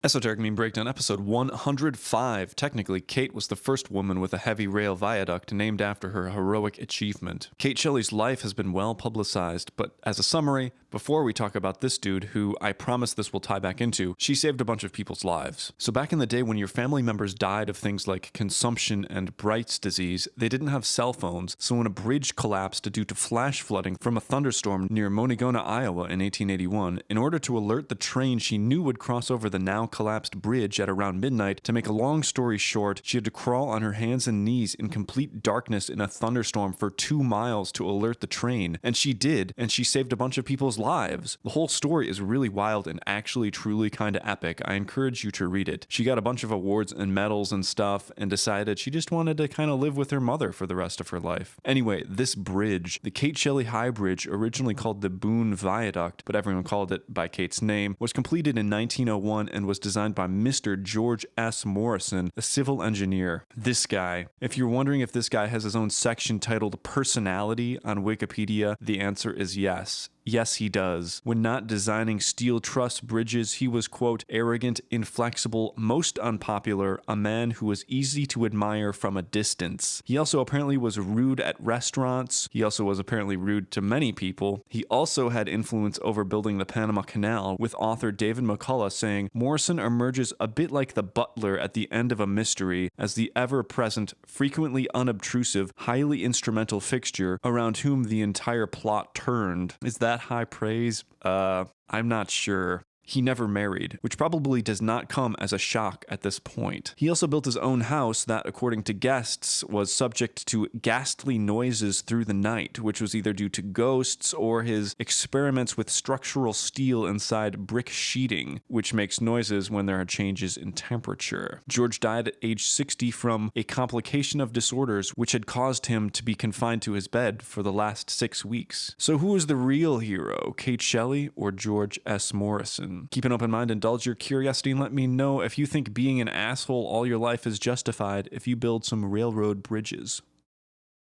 Esoteric Meme Breakdown, episode 105. Technically, Kate was the first woman with a heavy rail viaduct named after her heroic achievement. Kate Shelley's life has been well publicized, but as a summary, before we talk about this dude, who I promise this will tie back into, she saved a bunch of people's lives. So back in the day when your family members died of things like consumption and Bright's disease, they didn't have cell phones, so when a bridge collapsed due to flash flooding from a thunderstorm near Monongahela, Iowa in 1881, in order to alert the train she knew would cross over the now collapsed bridge at around midnight, to make a long story short, she had to crawl on her hands and knees in complete darkness in a thunderstorm for 2 miles to alert the train. And she did, and she saved a bunch of people's lives. The whole story is really wild and actually truly kinda epic. I encourage you to read it. She got a bunch of awards and medals and stuff, and decided she just wanted to kinda live with her mother for the rest of her life. Anyway, this bridge, the Kate Shelley High Bridge, originally called the Boone Viaduct, but everyone called it by Kate's name, was completed in 1901 and was designed by Mr. George S. Morrison, a civil engineer. This guy. If you're wondering if this guy has his own section titled Personality on Wikipedia, the answer is yes. Yes, he does. When not designing steel truss bridges, he was, quote, arrogant, inflexible, most unpopular, a man who was easy to admire from a distance. He also apparently was rude at restaurants. He also was apparently rude to many people. He also had influence over building the Panama Canal, with author David McCullough saying, Morrison emerges a bit like the butler at the end of a mystery, as the ever-present, frequently unobtrusive, highly instrumental fixture around whom the entire plot turned. Is that high praise? I'm not sure. He never married, which probably does not come as a shock at this point. He also built his own house that, according to guests, was subject to ghastly noises through the night, which was either due to ghosts or his experiments with structural steel inside brick sheeting, which makes noises when there are changes in temperature. George died at age 60 from a complication of disorders which had caused him to be confined to his bed for the last 6 weeks. So who is the real hero, Kate Shelley or George S. Morrison? Keep an open mind, indulge your curiosity, and let me know if you think being an asshole all your life is justified if you build some railroad bridges.